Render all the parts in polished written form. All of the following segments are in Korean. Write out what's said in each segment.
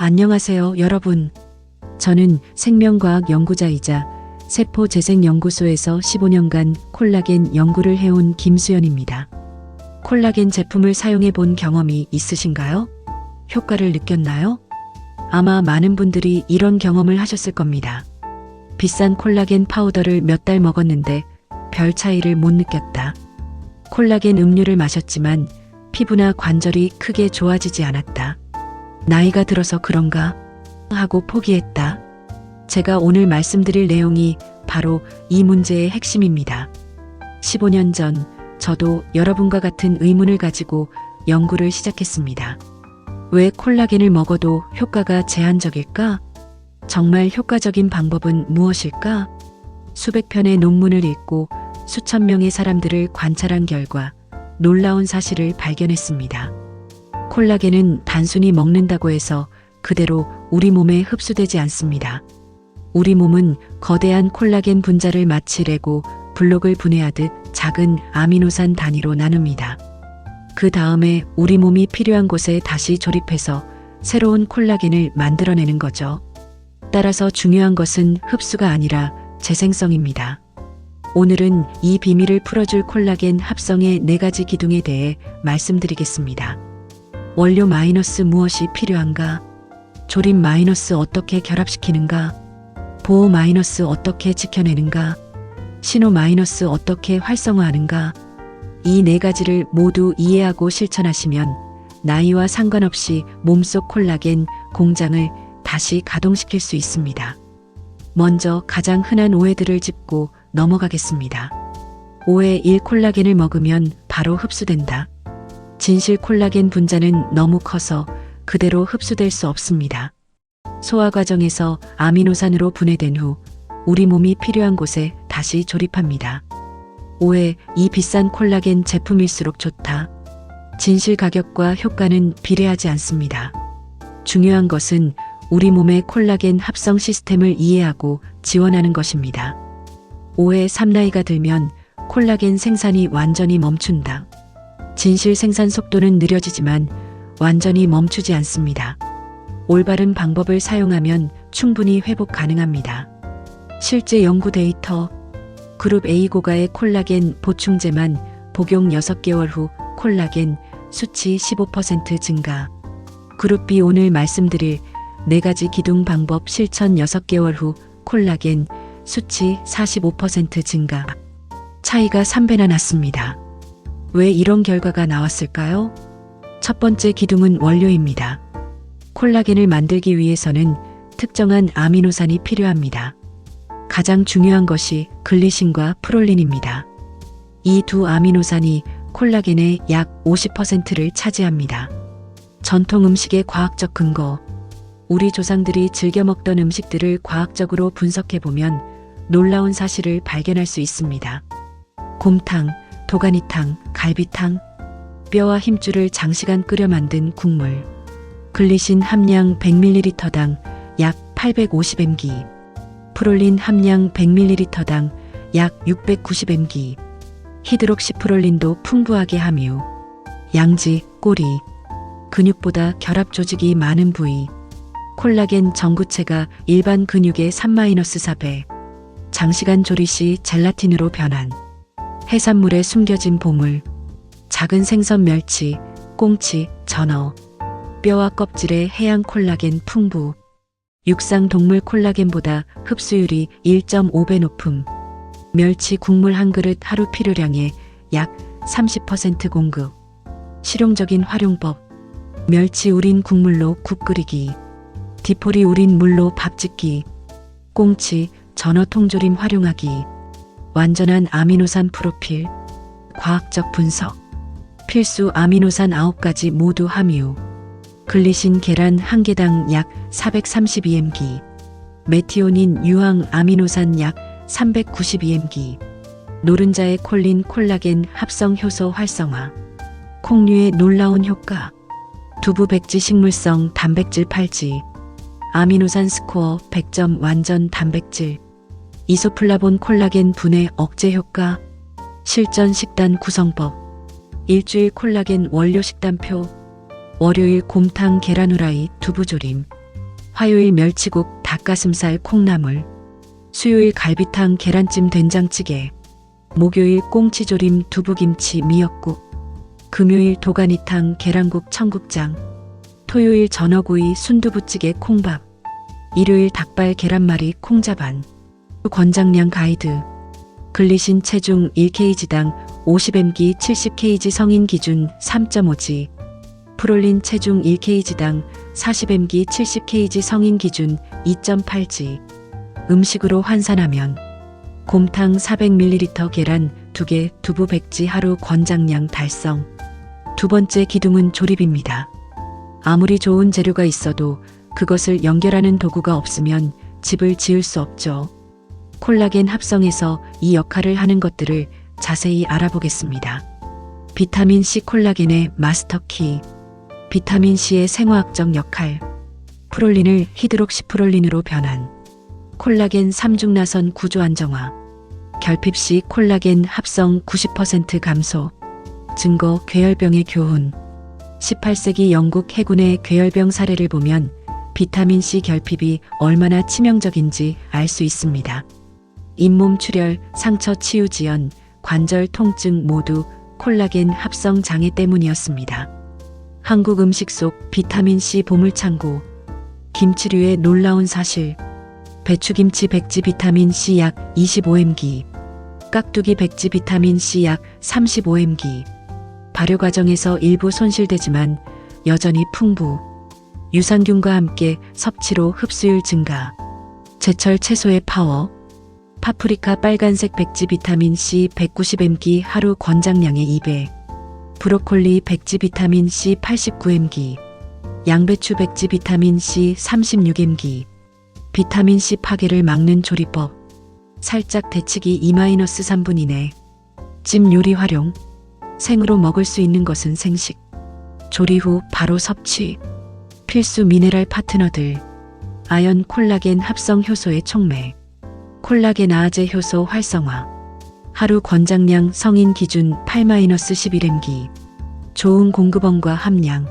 안녕하세요, 여러분. 저는 생명과학 연구자이자 세포재생연구소에서 15년간 콜라겐 연구를 해온 김수연입니다. 콜라겐 제품을 사용해 본 경험이 있으신가요? 효과를 느꼈나요? 아마 많은 분들이 이런 경험을 하셨을 겁니다. 비싼 콜라겐 파우더를 몇 달 먹었는데 별 차이를 못 느꼈다. 콜라겐 음료를 마셨지만 피부나 관절이 크게 좋아지지 않았다. 나이가 들어서 그런가? 하고 포기했다. 제가 오늘 말씀드릴 내용이 바로 이 문제의 핵심입니다. 15년 전 저도 여러분과 같은 의문을 가지고 연구를 시작했습니다. 왜 콜라겐을 먹어도 효과가 제한적일까? 정말 효과적인 방법은 무엇일까? 수백 편의 논문을 읽고 수천 명의 사람들을 관찰한 결과 놀라운 사실을 발견했습니다. 콜라겐은 단순히 먹는다고 해서 그대로 우리 몸에 흡수되지 않습니다. 우리 몸은 거대한 콜라겐 분자를 마치 레고 블록을 분해하듯 작은 아미노산 단위로 나눕니다. 그 다음에 우리 몸이 필요한 곳에 다시 조립해서 새로운 콜라겐을 만들어내는 거죠. 따라서 중요한 것은 흡수가 아니라 재생성입니다. 오늘은 이 비밀을 풀어줄 콜라겐 합성의 4가지 기둥에 대해 말씀드리겠습니다. 원료 마이너스 무엇이 필요한가? 조립 마이너스 어떻게 결합시키는가? 보호 마이너스 어떻게 지켜내는가? 신호 마이너스 어떻게 활성화하는가? 이 4가지를 모두 이해하고 실천하시면 나이와 상관없이 몸속 콜라겐 공장을 다시 가동시킬 수 있습니다. 먼저 가장 흔한 오해들을 짚고 넘어가겠습니다. 오해 1. 콜라겐을 먹으면 바로 흡수된다. 진실 콜라겐 분자는 너무 커서 그대로 흡수될 수 없습니다. 소화 과정에서 아미노산으로 분해된 후 우리 몸이 필요한 곳에 다시 조립합니다. 오해 2. 비싼 콜라겐 제품일수록 좋다. 진실 가격과 효과는 비례하지 않습니다. 중요한 것은 우리 몸의 콜라겐 합성 시스템을 이해하고 지원하는 것입니다. 오해 3. 나이가 들면 콜라겐 생산이 완전히 멈춘다. 진실 생산 속도는 느려지지만 완전히 멈추지 않습니다. 올바른 방법을 사용하면 충분히 회복 가능합니다. 실제 연구 데이터, 그룹 A 고가의 콜라겐 보충제만 복용 6개월 후 콜라겐 수치 15% 증가. 그룹 B 오늘 말씀드릴 4가지 기둥 방법 실천 6개월 후 콜라겐 수치 45% 증가. 차이가 3배나 났습니다. 왜 이런 결과가 나왔을까요? 첫 번째 기둥은 원료입니다. 콜라겐을 만들기 위해서는 특정한 아미노산이 필요합니다. 가장 중요한 것이 글리신과 프롤린입니다. 이 두 아미노산이 콜라겐의 약 50%를 차지합니다. 전통 음식의 과학적 근거. 우리 조상들이 즐겨 먹던 음식들을 과학적으로 분석해보면 놀라운 사실을 발견할 수 있습니다. 곰탕, 도가니탕, 갈비탕, 뼈와 힘줄을 장시간 끓여 만든 국물. 글리신 함량 100ml당 약 850mg, 프롤린 함량 100ml당 약 690mg, 히드록시프롤린도 풍부하게 함유. 양지, 꼬리, 근육보다 결합 조직이 많은 부위. 콜라겐 전구체가 일반 근육의 3-4배. 장시간 조리 시 젤라틴으로 변환. 해산물에 숨겨진 보물. 작은 생선 멸치, 꽁치, 전어. 뼈와 껍질에 해양 콜라겐 풍부. 육상 동물 콜라겐보다 흡수율이 1.5배 높음. 멸치 국물 한 그릇 하루 필요량의 약 30% 공급. 실용적인 활용법. 멸치 우린 국물로 국 끓이기. 디포리 우린 물로 밥 짓기. 꽁치, 전어 통조림 활용하기. 완전한 아미노산 프로필. 과학적 분석. 필수 아미노산 9가지 모두 함유. 글리신 계란 1개당 약 432mg. 메티오닌 유황 아미노산 약 392mg. 노른자의 콜린 콜라겐 합성 효소 활성화. 콩류의 놀라운 효과. 두부 백지 식물성 단백질 8지. 아미노산 스코어 100점 완전 단백질. 이소플라본 콜라겐 분해 억제 효과. 실전 식단 구성법. 일주일 콜라겐 원료 식단표. 월요일 곰탕 계란 후라이 두부조림. 화요일 멸치국, 닭가슴살, 콩나물. 수요일 갈비탕, 계란찜, 된장찌개. 목요일 꽁치조림, 두부김치, 미역국. 금요일 도가니탕, 계란국, 청국장. 토요일 전어구이, 순두부찌개, 콩밥. 일요일 닭발, 계란말이, 콩자반. 권장량 가이드. 글리신 체중 1kg당 50mg 70kg 성인 기준 3.5g. 프롤린 체중 1kg당 40mg 70kg 성인 기준 2.8g. 음식으로 환산하면 곰탕 400ml, 계란 2개, 두부 100g 하루 권장량 달성. 두 번째 기둥은 조립입니다. 아무리 좋은 재료가 있어도 그것을 연결하는 도구가 없으면 집을 지을 수 없죠. 콜라겐 합성에서 이 역할을 하는 것들을 자세히 알아보겠습니다. 비타민C, 콜라겐의 마스터키. 비타민C의 생화학적 역할. 프롤린을 히드록시프롤린으로 변환. 콜라겐 3중나선 구조 안정화. 결핍시 콜라겐 합성 90% 감소. 증거, 괴혈병의 교훈. 18세기 영국 해군의 괴혈병 사례를 보면 비타민C 결핍이 얼마나 치명적인지 알 수 있습니다. 잇몸 출혈, 상처 치유 지연, 관절 통증 모두 콜라겐 합성 장애 때문이었습니다. 한국 음식 속 비타민C 보물창고. 김치류의 놀라운 사실. 배추김치 백지 비타민C 약 25mg. 깍두기 백지 비타민C 약 35mg. 발효 과정에서 일부 손실되지만 여전히 풍부. 유산균과 함께 섭취로 흡수율 증가. 제철 채소의 파워. 파프리카 빨간색 백지 비타민C 190mg 하루 권장량의 2배. 브로콜리 백지 비타민C 89mg. 양배추 백지 비타민C 36mg. 비타민C 파괴를 막는 조리법. 살짝 데치기 2-3분 이내. 찜 요리 활용. 생으로 먹을 수 있는 것은 생식. 조리 후 바로 섭취. 필수 미네랄 파트너들. 아연 콜라겐 합성 효소의 촉매. 콜라겐 아제 효소 활성화. 하루 권장량 성인 기준 8-11mg. 좋은 공급원과 함량.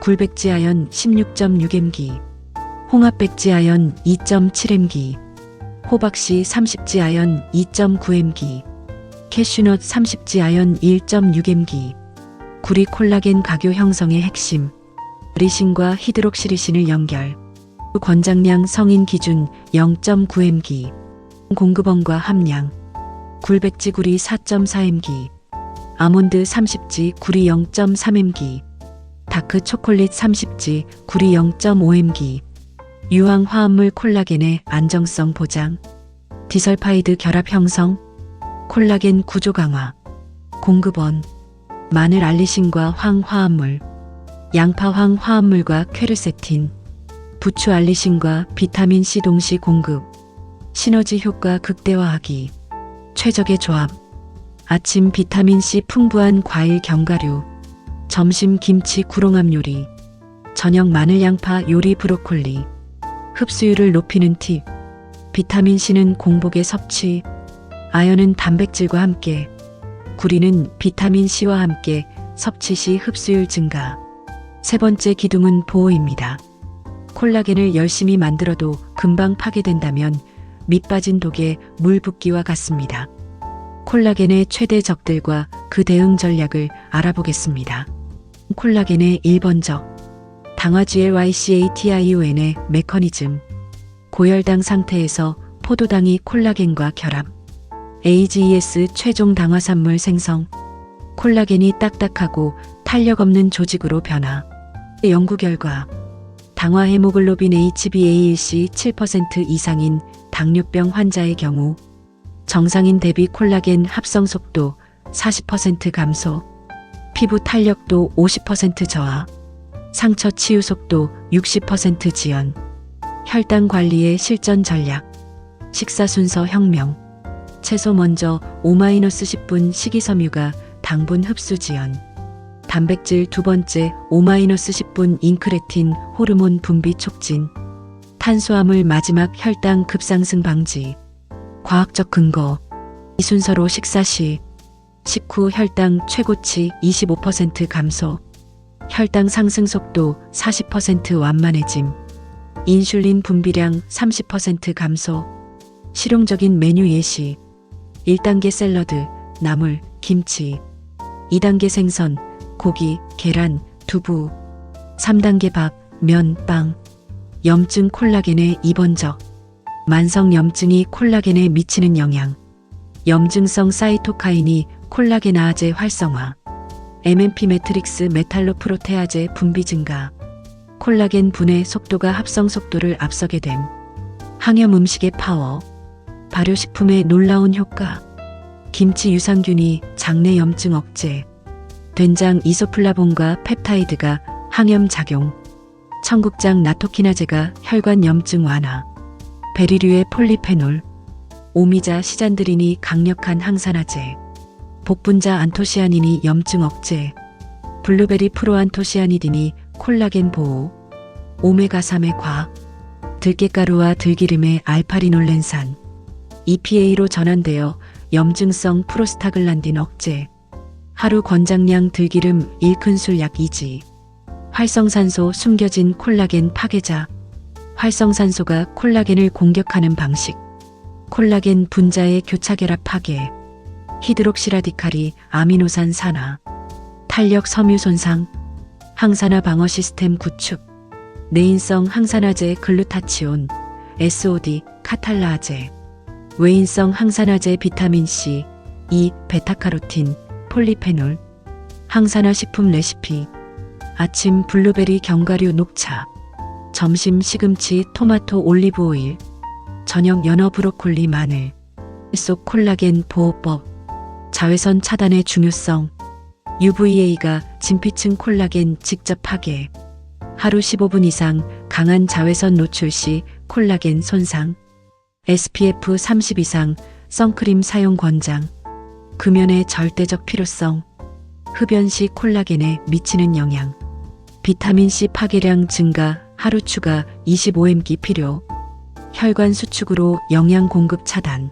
굴백지 아연 16.6mg. 홍합백지 아연 2.7mg. 호박씨 30지 아연 2.9mg. 캐슈넛 30지 아연 1.6mg. 구리 콜라겐 각효 형성의 핵심. 리신과 히드록시리신을 연결. 권장량 성인 기준 0.9mg. 공급원과 함량. 굴백지 구리 4.4mg. 아몬드 30지 구리 0.3mg. 다크 초콜릿 30지 구리 0.5mg. 유황 화합물 콜라겐의 안정성 보장. 디설파이드 결합 형성. 콜라겐 구조 강화. 공급원. 마늘 알리신과 황 화합물. 양파 황 화합물과 퀘르세틴. 부추 알리신과 비타민C 동시 공급. 시너지 효과 극대화하기. 최적의 조합. 아침 비타민C 풍부한 과일 견과류. 점심 김치 구롱함 요리. 저녁 마늘 양파 요리 브로콜리. 흡수율을 높이는 팁. 비타민C는 공복에 섭취. 아연은 단백질과 함께. 구리는 비타민C와 함께 섭취 시 흡수율 증가. 세 번째 기둥은 보호입니다. 콜라겐을 열심히 만들어도 금방 파괴된다면 밑 빠진 독에 물 붓기와 같습니다. 콜라겐의 최대 적들과 그 대응 전략을 알아보겠습니다. 콜라겐의 1번적. 당화GLYCATION의 메커니즘. 고혈당 상태에서 포도당이 콜라겐과 결합. AGES 최종 당화산물 생성. 콜라겐이 딱딱하고 탄력 없는 조직으로 변화. 연구 결과 당화 헤모글로빈 HbA1c 7% 이상인 당뇨병 환자의 경우 정상인 대비 콜라겐 합성 속도 40% 감소, 피부 탄력도 50% 저하, 상처 치유 속도 60% 지연. 혈당 관리의 실전 전략. 식사 순서 혁명. 채소 먼저 5-10분 식이섬유가 당분 흡수 지연. 단백질 두 번째 5-10분 인크레틴 호르몬 분비 촉진. 탄수화물 마지막 혈당 급상승 방지. 과학적 근거. 이 순서로 식사 시. 식후 혈당 최고치 25% 감소. 혈당 상승 속도 40% 완만해짐. 인슐린 분비량 30% 감소. 실용적인 메뉴 예시. 1단계 샐러드, 나물, 김치. 2단계 생선, 고기, 계란, 두부. 3단계 밥, 면, 빵. 염증 콜라겐의 입원적. 만성 염증이 콜라겐에 미치는 영향. 염증성 사이토카인이 콜라겐아제 활성화. MMP 매트릭스 메탈로프로테아제 분비 증가. 콜라겐 분해 속도가 합성 속도를 앞서게 됨. 항염 음식의 파워. 발효식품의 놀라운 효과. 김치 유산균이 장내 염증 억제. 된장 이소플라본과 펩타이드가 항염 작용. 청국장 나토키나제가 혈관 염증 완화. 베리류의 폴리페놀. 오미자 시잔드린이 강력한 항산화제. 복분자 안토시아닌이 염증 억제. 블루베리 프로안토시아니딘이 콜라겐 보호. 오메가3의 과학. 들깨가루와 들기름의 알파리놀렌산. EPA로 전환되어 염증성 프로스타글란딘 억제. 하루 권장량 들기름 1큰술 약 2지. 활성산소 숨겨진 콜라겐 파괴자. 활성산소가 콜라겐을 공격하는 방식. 콜라겐 분자의 교차결합 파괴. 히드록시라디칼이 아미노산 산화. 탄력 섬유 손상. 항산화 방어 시스템 구축. 내인성 항산화제 글루타치온, SOD, 카탈라아제. 외인성 항산화제 비타민C, E, 베타카로틴, 폴리페놀. 항산화 식품 레시피. 아침 블루베리 견과류 녹차. 점심 시금치 토마토 올리브 오일. 저녁 연어 브로콜리 마늘. 속 콜라겐 보호법. 자외선 차단의 중요성. UVA가 진피층 콜라겐 직접 파괴. 하루 15분 이상 강한 자외선 노출 시 콜라겐 손상. SPF 30 이상 선크림 사용 권장. 금연의 절대적 필요성. 흡연 시 콜라겐에 미치는 영향. 비타민C 파괴량 증가, 하루 추가 25mg 필요. 혈관 수축으로 영양 공급 차단.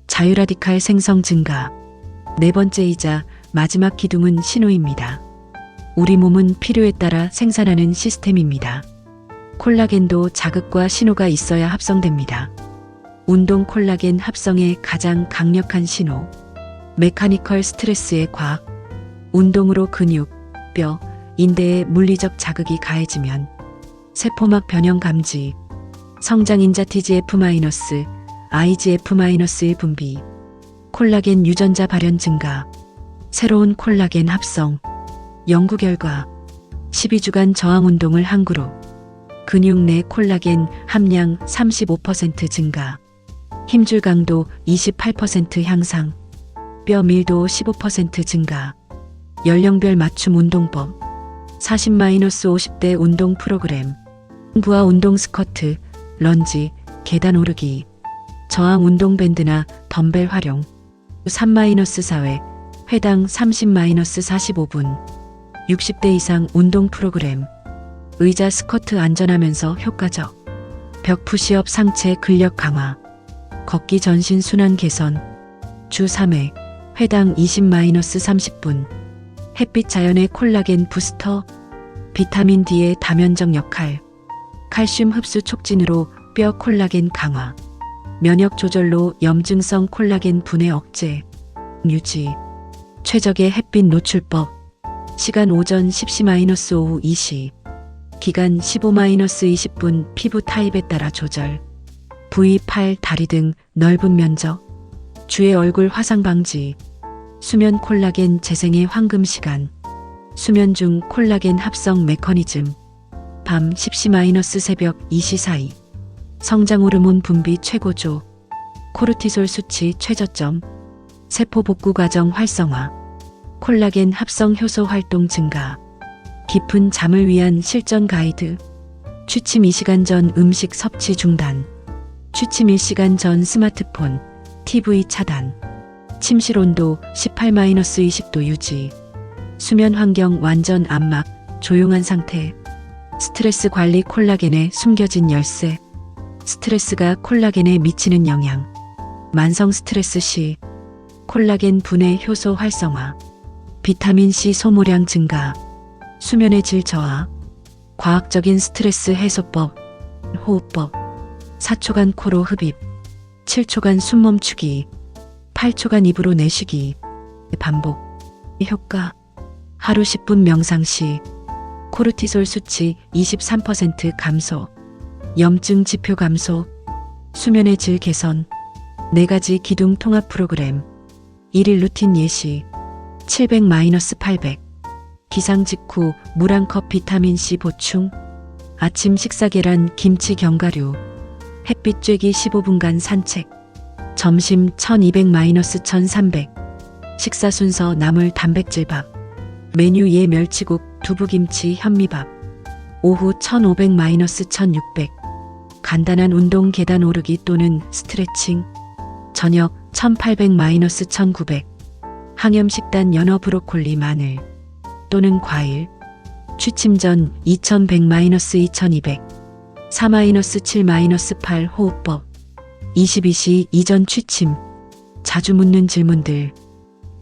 자유라디칼 생성 증가. 네 번째이자 마지막 기둥은 신호입니다. 우리 몸은 필요에 따라 생산하는 시스템입니다. 콜라겐도 자극과 신호가 있어야 합성됩니다. 운동 콜라겐 합성의 가장 강력한 신호. 메카니컬 스트레스의 과학. 운동으로 근육, 뼈, 인대에 물리적 자극이 가해지면 세포막 변형 감지. 성장인자 TGF-, IGF-의 분비. 콜라겐 유전자 발현 증가. 새로운 콜라겐 합성. 연구 결과 12주간 저항 운동을 한 그룹. 근육 내 콜라겐 함량 35% 증가. 힘줄 강도 28% 향상. 뼈 밀도 15% 증가. 연령별 맞춤 운동법. 40-50대 운동 프로그램. 부하 운동 스쿼트, 런지, 계단 오르기. 저항 운동 밴드나 덤벨 활용. 3-4회, 회당 30-45분. 60대 이상 운동 프로그램. 의자 스쿼트 안전하면서 효과적. 벽 푸시업 상체 근력 강화. 걷기 전신 순환 개선. 주 3회, 회당 20-30분. 햇빛 자연의 콜라겐 부스터. 비타민 D의 다면적 역할. 칼슘 흡수 촉진으로 뼈 콜라겐 강화. 면역 조절로 염증성 콜라겐 분해 억제. 유지. 최적의 햇빛 노출법. 시간 오전 10시- 오후 2시. 기간 15-20분. 피부 타입에 따라 조절. 부위, 팔, 다리 등 넓은 면적. 주의 얼굴 화상 방지. 수면 콜라겐 재생의 황금 시간. 수면 중 콜라겐 합성 메커니즘. 밤 10시- 새벽 2시 사이. 성장 호르몬 분비 최고조. 코르티솔 수치 최저점. 세포 복구 과정 활성화. 콜라겐 합성 효소 활동 증가. 깊은 잠을 위한 실전 가이드. 취침 2시간 전 음식 섭취 중단. 취침 1시간 전 스마트폰, TV 차단. 침실 온도 18-20도 유지. 수면 환경 완전 안막, 조용한 상태. 스트레스 관리 콜라겐의 숨겨진 열쇠. 스트레스가 콜라겐에 미치는 영향. 만성 스트레스 시 콜라겐 분해 효소 활성화. 비타민C 소모량 증가. 수면의 질 저하. 과학적인 스트레스 해소법. 호흡법, 4초간 코로 흡입, 7초간 숨 멈추기, 8초간 입으로 내쉬기, 반복. 효과, 하루 10분 명상 시 코르티솔 수치 23% 감소, 염증 지표 감소, 수면의 질 개선, 4가지 기둥 통합 프로그램, 1일 루틴 예시, 700-800, 기상 직후 물 1컵 비타민C 보충, 아침 식사 계란 김치 견과류, 햇빛 쬐기 15분간 산책, 점심 1200-1300, 식사 순서 나물 단백질밥, 메뉴 예 멸치국 두부김치 현미밥, 오후 1500-1600, 간단한 운동 계단 오르기 또는 스트레칭, 저녁 1800-1900, 항염식단 연어 브로콜리 마늘 또는 과일, 취침 전 2100-2200, 4-7-8 호흡법, 22시 이전 취침, 자주 묻는 질문들,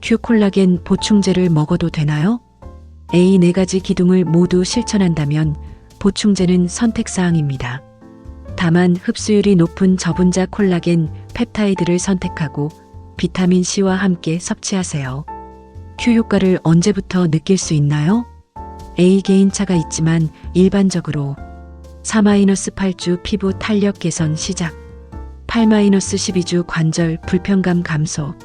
Q 콜라겐 보충제를 먹어도 되나요? A 4가지 기둥을 모두 실천한다면 보충제는 선택사항입니다. 다만 흡수율이 높은 저분자 콜라겐 펩타이드를 선택하고 비타민C와 함께 섭취하세요. Q 효과를 언제부터 느낄 수 있나요? A 개인차가 있지만 일반적으로 4-8주 피부 탄력 개선 시작, 8-12주 관절 불편감 감소,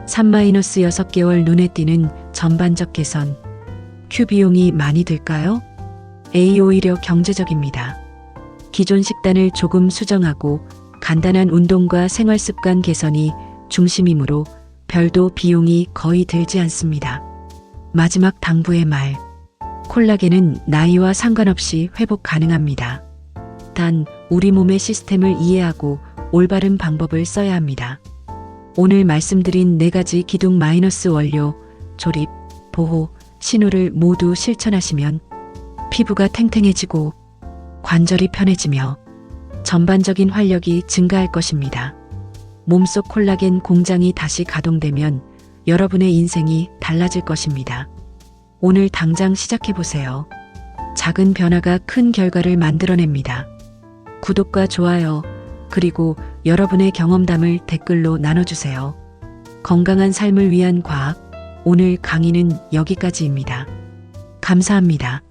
3-6개월 눈에 띄는 전반적 개선. Q 비용이 많이 들까요? A 오히려 경제적입니다. 기존 식단을 조금 수정하고 간단한 운동과 생활습관 개선이 중심이므로 별도 비용이 거의 들지 않습니다. 마지막 당부의 말. 콜라겐은 나이와 상관없이 회복 가능합니다. 단 우리 몸의 시스템을 이해하고 올바른 방법을 써야 합니다. 오늘 말씀드린 4가지 기둥 마이너스 원료, 조립, 보호, 신호를 모두 실천하시면 피부가 탱탱해지고 관절이 편해지며 전반적인 활력이 증가할 것입니다. 몸속 콜라겐 공장이 다시 가동되면 여러분의 인생이 달라질 것입니다. 오늘 당장 시작해보세요. 작은 변화가 큰 결과를 만들어냅니다. 구독과 좋아요, 그리고 여러분의 경험담을 댓글로 나눠주세요. 건강한 삶을 위한 과학, 오늘 강의는 여기까지입니다. 감사합니다.